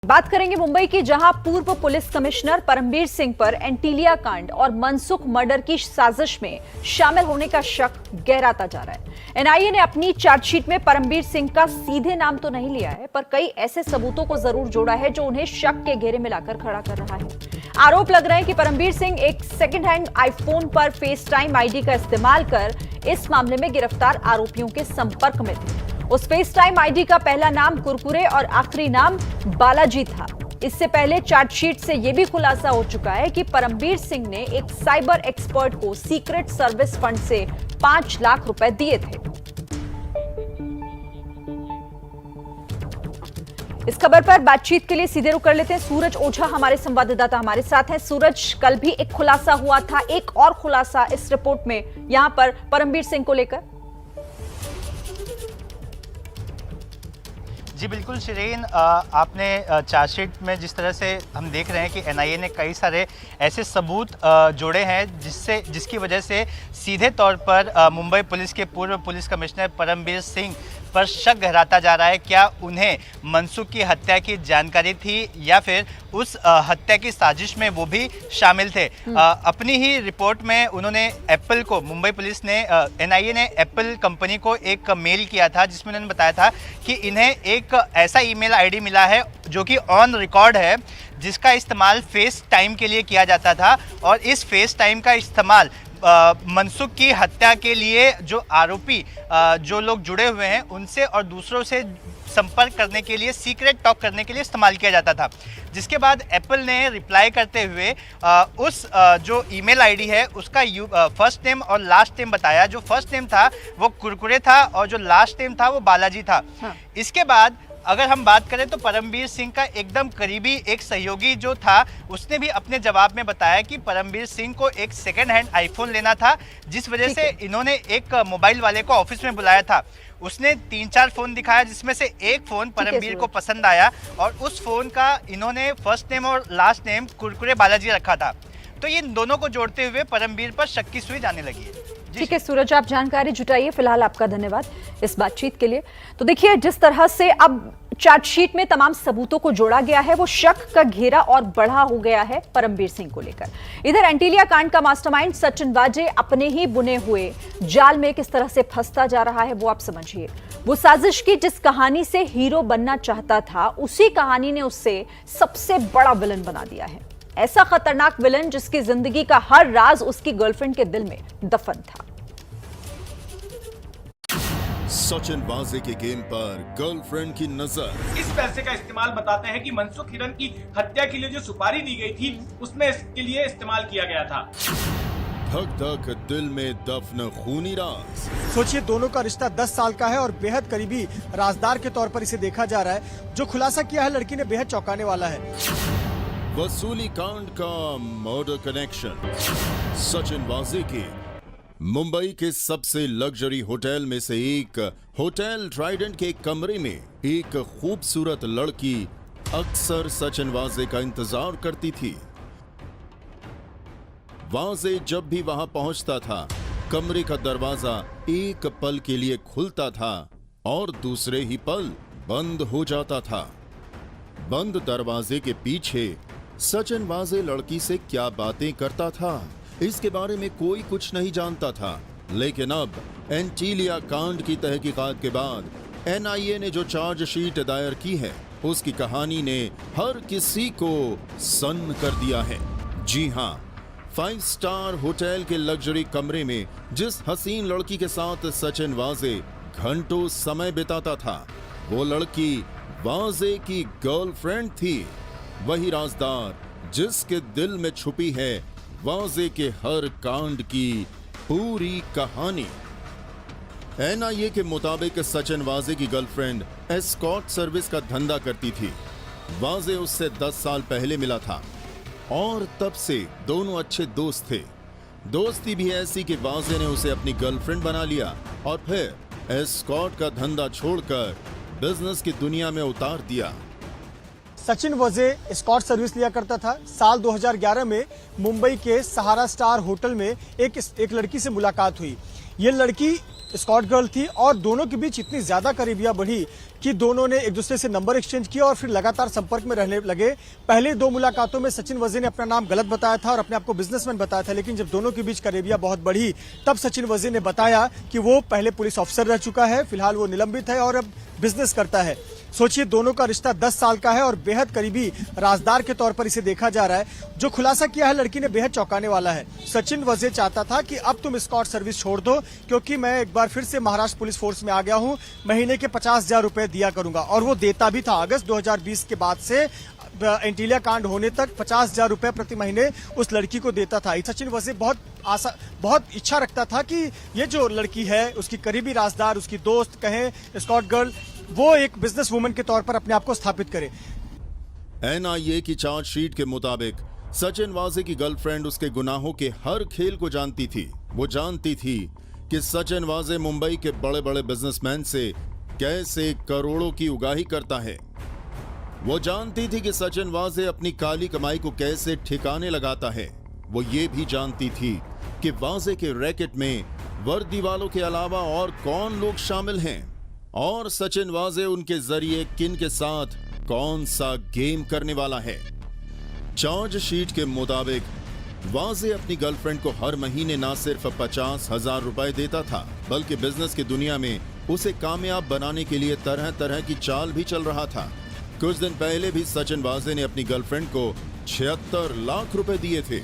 बात करेंगे मुंबई की, जहां पूर्व पुलिस कमिश्नर परमबीर सिंह पर एंटीलिया कांड और मनसुख मर्डर की साजिश में शामिल होने का शक गहराता जा रहा है। एनआईए ने अपनी चार्जशीट में परमबीर सिंह का सीधे नाम तो नहीं लिया है, पर कई ऐसे सबूतों को जरूर जोड़ा है जो उन्हें शक के घेरे में लाकर खड़ा कर रहा है। आरोप लग रहे हैं कि परमबीर सिंह एक सेकेंड हैंड आईफोन पर फेस टाइम आईडी का इस्तेमाल कर इस मामले में गिरफ्तार आरोपियों के संपर्क में थे। उस फेस टाइम आईडी का पहला नाम कुरकुरे और आखिरी नाम बालाजी था। इससे पहले चार्जशीट से यह भी खुलासा हो चुका है कि परमबीर सिंह ने एक साइबर एक्सपर्ट को सीक्रेट सर्विस फंड से 5 लाख रुपए दिए थे। इस खबर पर बातचीत के लिए सीधे रुक कर लेते हैं। सूरज ओझा हमारे संवाददाता हमारे साथ हैं। सूरज, कल भी एक खुलासा हुआ था, एक और खुलासा इस रिपोर्ट में यहां पर परमबीर सिंह को लेकर। जी बिल्कुल शिरीन, आपने चार्जशीट में जिस तरह से हम देख रहे हैं कि एनआईए ने कई सारे ऐसे सबूत जोड़े हैं जिसकी वजह से सीधे तौर पर मुंबई पुलिस के पूर्व पुलिस कमिश्नर परमबीर सिंह पर शक गहराता जा रहा है। क्या उन्हें मनसुख की हत्या की जानकारी थी या फिर उस हत्या की साजिश में वो भी शामिल थे। अपनी ही रिपोर्ट में उन्होंने एप्पल को, मुंबई पुलिस ने, एनआईए ने एप्पल कंपनी को एक मेल किया था जिसमें उन्होंने बताया था कि इन्हें एक ऐसा ईमेल आईडी मिला है जो कि ऑन रिकॉर्ड है, जिसका इस्तेमाल फेस टाइम के लिए किया जाता था और इस फेस टाइम का इस्तेमाल मनसुख की हत्या के लिए जो आरोपी जो लोग जुड़े हुए हैं उनसे और दूसरों से संपर्क करने के लिए, सीक्रेट टॉक करने के लिए इस्तेमाल किया जाता था। जिसके बाद एप्पल ने रिप्लाई करते हुए उस जो ईमेल आईडी है उसका फर्स्ट नेम और लास्ट नेम बताया। जो फर्स्ट नेम था वो कुरकुरे था और जो लास्ट नेम था वो बालाजी था। हाँ। इसके बाद अगर हम बात करें तो परमबीर सिंह का एकदम करीबी एक सहयोगी जो था उसने भी अपने जवाब में बताया कि परमबीर सिंह को एक सेकेंड हैंड आईफोन लेना था, जिस वजह से इन्होंने एक मोबाइल वाले को ऑफिस में बुलाया था। उसने 3-4 फोन दिखाया जिसमें से एक फोन परमबीर को पसंद आया और उस फोन का इन्होंने फर्स्ट नेम और लास्ट नेम कुरकुरे बालाजी रखा था। तो इन दोनों को जोड़ते हुए परमबीर पर शक की सुई जाने लगी है। ठीक है सूरज, आप जानकारी जुटाइए। फिलहाल आपका धन्यवाद इस बातचीत के लिए। तो देखिए, जिस तरह से अब चार्जशीट में तमाम सबूतों को जोड़ा गया है, वो शक का घेरा और बढ़ा हो गया है परमबीर सिंह को लेकर। इधर एंटीलिया कांड का मास्टरमाइंड सचिन वाजे अपने ही बुने हुए जाल में किस तरह से फंसता जा रहा है वो आप समझिए। वो साजिश की जिस कहानी से हीरो बनना चाहता था, उसी कहानी ने उससे सबसे बड़ा विलन बना दिया है। ऐसा खतरनाक विलन जिसकी जिंदगी का हर राज उसकी गर्लफ्रेंड के दिल में दफन था। सचिन वाजे के गेम पर गर्लफ्रेंड की नजर। इस पैसे का इस्तेमाल बताते हैं कि मनसुख हिरन की हत्या के लिए जो सुपारी दी गई थी उसमें इसके लिए इस्तेमाल किया गया था। धक धक दिल में दफन खूनी राज। सोचिए, दोनों का रिश्ता 10 साल का है और बेहद करीबी राजदार के तौर पर इसे देखा जा रहा है। जो खुलासा किया है लड़की ने बेहद चौंकाने वाला है। वसूली कांड का मर्डर कनेक्शन। सचिन वाजे के मुंबई के सबसे लग्जरी होटल में से एक होटल ट्राइडेंट के कमरे में एक खूबसूरत लड़की अक्सर सचिन वाजे का इंतजार करती थी। वाजे जब भी वहां पहुंचता था, कमरे का दरवाजा एक पल के लिए खुलता था और दूसरे ही पल बंद हो जाता था। बंद दरवाजे के पीछे सचिन वाजे लड़की से क्या बातें करता था, इसके बारे में कोई कुछ नहीं जानता था। लेकिन अब एंटीलिया कांड की तहकीकात के बाद एनआईए ने जो चार्जशीट दायर की है, उसकी कहानी ने हर किसी को सन्न कर दिया है। जी हां, 5 स्टार होटल के लग्जरी कमरे में जिस हसीन लड़की के साथ सचिन वाजे घंटों समय बिताता था, वो लड़की वाजे की गर्लफ्रेंड थी। वही राजदार जिसके दिल में छुपी है वाजे के हर कांड की पूरी कहानी। एनआईए के मुताबिक सचिन वाजे की गर्लफ्रेंड एस्कॉर्ट सर्विस का धंधा करती थी। वाजे उससे 10 साल पहले मिला था और तब से दोनों अच्छे दोस्त थे। दोस्ती भी ऐसी कि वाजे ने उसे अपनी गर्लफ्रेंड बना लिया और फिर एस्कॉर्ट का धंधा छोड़कर बिजनेस की दुनिया में उतार दिया। सचिन वाजे एस्कॉर्ट सर्विस लिया करता था। साल 2011 में मुंबई के सहारा स्टार होटल में एक लड़की से मुलाकात हुई। ये लड़की स्कॉट गर्ल थी और दोनों के बीच इतनी ज्यादा करीबियां बढ़ी कि दोनों ने एक दूसरे से नंबर एक्सचेंज किया और फिर लगातार संपर्क में रहने लगे। पहले 2 मुलाकातों में सचिन वजे ने अपना नाम गलत बताया था और अपने आप को बिजनेसमैन बताया था, लेकिन जब दोनों के बीच करीबियां बहुत बढ़ी तब सचिन वजे ने बताया कि वो पहले पुलिस ऑफिसर रह चुका है, फिलहाल वो निलंबित है और अब बिजनेस करता है। सोचिए, दोनों का रिश्ता 10 साल का है और बेहद करीबी राजदार के तौर पर इसे देखा जा रहा है। जो खुलासा किया है लड़की ने बेहद चौंकाने वाला है। सचिन वजे चाहता था कि अब तुम स्कॉट सर्विस छोड़ दो क्योंकि मैं एक बार फिर से महाराष्ट्र पुलिस फोर्स में आ गया हूं, महीने के 50,000 रुपए दिया करूंगा, और वो देता भी था। अगस्त 2020 के बाद से एंटीलिया कांड होने तक 50,000 रुपए प्रति महीने उस लड़की को देता था। सचिन वजे बहुत इच्छा रखता था कि ये जो लड़की है उसकी करीबी राजदार, उसकी दोस्त कहें, स्कॉट गर्ल, वो एक बिजनेस वुमन के तौर पर अपने आप को स्थापित करे। एनआईए की चार्जशीट के मुताबिक सचिन वाजे की गर्लफ्रेंड उसके गुनाहों के हर खेल को जानती थी। वो जानती थी कि सचिन वाजे मुंबई के बड़े बड़े बिजनेसमैन से कैसे करोड़ों की उगाही करता है। वो जानती थी कि सचिन वाजे अपनी काली कमाई को कैसे ठिकाने लगाता है। वो ये भी जानती थी कि वाजे के रैकेट में वर्दी वालों के अलावा और कौन लोग शामिल हैं और सचिन वाजे उनके जरिए किन के साथ कौन सा गेम करने वाला है। चार्जशीट के मुताबिक वाजे अपनी गर्लफ्रेंड को हर महीने न सिर्फ 50,000 रुपए देता था, बल्कि बिजनेस की दुनिया में उसे कामयाब बनाने के लिए तरह तरह की चाल भी चल रहा था। कुछ दिन पहले भी सचिन वाजे ने अपनी गर्लफ्रेंड को 76 लाख रुपए दिए थे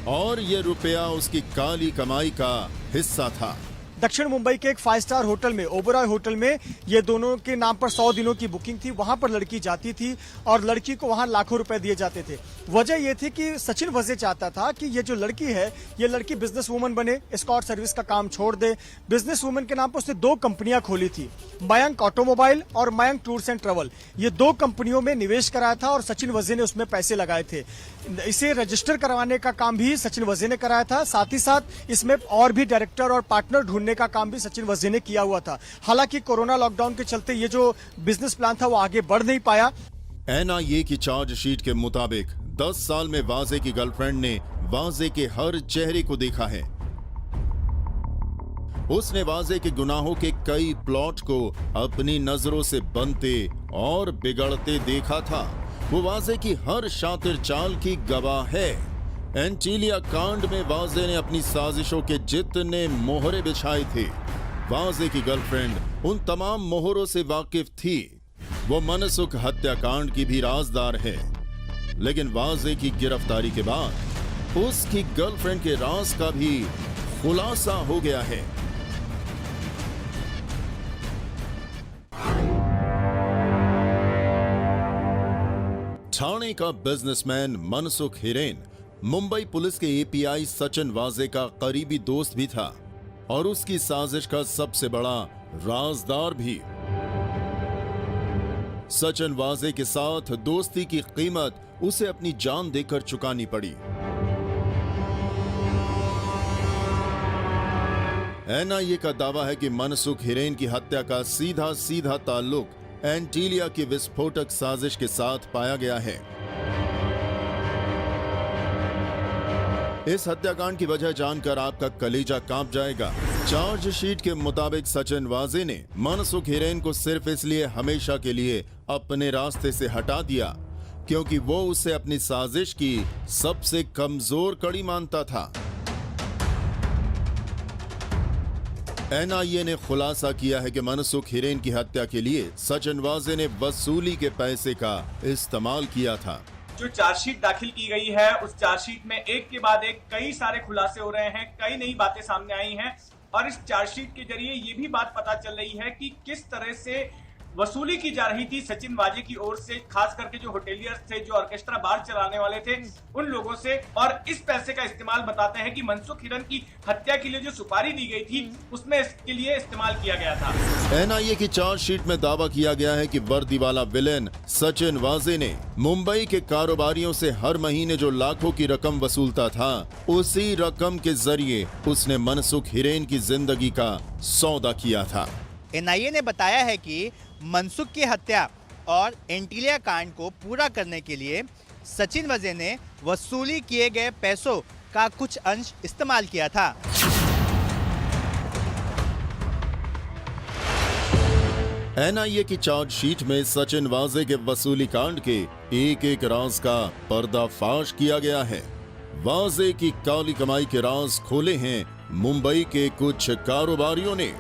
और ये रुपया उसकी काली कमाई का हिस्सा था। दक्षिण मुंबई के एक 5 स्टार होटल में, ओबरॉय होटल में, ये दोनों के नाम पर 100 दिनों की बुकिंग थी। वहां पर लड़की जाती थी और लड़की को वहां लाखों रुपए दिए जाते थे। वजह यह थी कि सचिन वजे चाहता था कि ये जो लड़की है, ये लड़की बिजनेस वुमन बने, स्कॉट सर्विस का काम छोड़ दे। बिजनेस वुमन के नाम पर उसने 2 कंपनियां खोली थी, मयंक ऑटोमोबाइल और मयंक टूर्स एंड ट्रेवल। ये 2 कंपनियों में निवेश कराया था और सचिन वजे ने उसमें पैसे लगाए थे। इसे रजिस्टर करवाने का काम भी सचिन वजे ने कराया था। साथ ही साथ इसमें और भी डायरेक्टर और पार्टनर ढूंढने का काम भी सचिन वजे ने किया हुआ था। हालांकि कोरोना लॉकडाउन के चलते ये जो बिजनेस प्लान था वो आगे बढ़ नहीं पाया। एनआईए की चार्जशीट के मुताबिक 10 साल में वाजे की गर्लफ्रेंड ने वाजे के हर चेहरे को देखा है। उसने वाजे के गुनाहों के कई प्लॉट को अपनी नजरों से बनते और बिगड़ते देखा था। वो वाजे की हर शातिर चाल की गवाह है। एंटीलिया कांड में वाजे ने अपनी साजिशों के जितने मोहरे बिछाए थे, वाजे की गर्लफ्रेंड उन तमाम मोहरों से वाकिफ थी। वो मनसुख हत्याकांड की भी राजदार है, लेकिन वाजे की गिरफ्तारी के बाद उसकी गर्लफ्रेंड के राज का भी खुलासा हो गया है। ठाणे का बिजनेसमैन मनसुख हिरेन मुंबई पुलिस के एपीआई सचिन वाजे का करीबी दोस्त भी था और उसकी साजिश का सबसे बड़ा राजदार भी। सचिन वाजे के साथ दोस्ती की कीमत उसे अपनी जान देकर चुकानी पड़ी। एनआईए का दावा है कि मनसुख हिरेन की हत्या का सीधा सीधा ताल्लुक एंटीलिया की विस्फोटक साजिश के साथ पाया गया है। इस हत्याकांड की वजह जानकर आपका कलेजा कांप जाएगा। चार्जशीट के मुताबिक सचिन वाजे ने मनसुख हिरेन को सिर्फ इसलिए हमेशा के लिए अपने रास्ते से हटा दिया क्योंकि वो उसे अपनी साजिश की सबसे कमजोर कड़ी मानता था। एनआईए ने खुलासा किया है कि मनसुख हिरेन की हत्या के लिए सचिन वाजे ने वसूली के पैसे का इस्तेमाल किया था। जो चार्जशीट दाखिल की गई है उस चार्जशीट में एक के बाद एक कई सारे खुलासे हो रहे हैं, कई नई बातें सामने आई हैं और इस चार्जशीट के जरिए ये भी बात पता चल रही है कि किस तरह से वसूली की जा रही थी सचिन वाजे की ओर से, खास करके जो होटेलियर्स थे, जो ऑर्केस्ट्रा बार चलाने वाले थे, उन लोगों से। और इस पैसे का इस्तेमाल बताते हैं कि मनसुख हिरन की हत्या के लिए जो सुपारी दी गई थी उसमें इसके लिए इस्तेमाल किया गया था। एनआईए की चार्जशीट में दावा किया गया है कि वर्दी वाला विलेन सचिन वाजे ने मुंबई के कारोबारियों से हर महीने जो लाखों की रकम वसूलता था, उसी रकम के जरिए उसने मनसुख हिरेन की जिंदगी का सौदा किया था। एनआईए ने बताया है कि मनसुख की हत्या और एंटीलिया कांड को पूरा करने के लिए सचिन वजे ने वसूली किए गए पैसों का कुछ अंश इस्तेमाल किया था। एनआईए की चार्जशीट में सचिन वाजे के वसूली कांड के एक एक राज का पर्दाफाश किया गया है। वाजे की काली कमाई के राज खोले हैं मुंबई के कुछ कारोबारियों ने।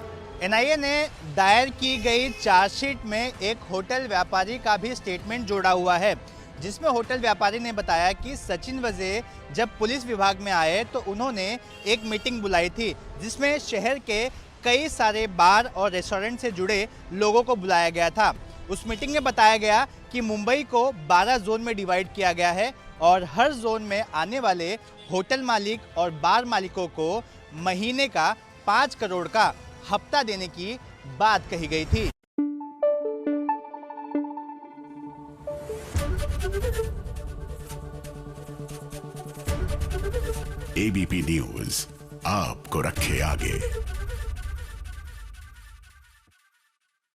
एनआईए ने दायर की गई चार्जशीट में एक होटल व्यापारी का भी स्टेटमेंट जोड़ा हुआ है, जिसमें होटल व्यापारी ने बताया कि सचिन वजे जब पुलिस विभाग में आए तो उन्होंने एक मीटिंग बुलाई थी, जिसमें शहर के कई सारे बार और रेस्टोरेंट से जुड़े लोगों को बुलाया गया था। उस मीटिंग में बताया गया कि मुंबई को 12 जोन में डिवाइड किया गया है और हर जोन में आने वाले होटल मालिक और बार मालिकों को महीने का 5 करोड़ का हफ्ता देने की बात कही गई थी। एबीपी न्यूज आपको रखे आगे।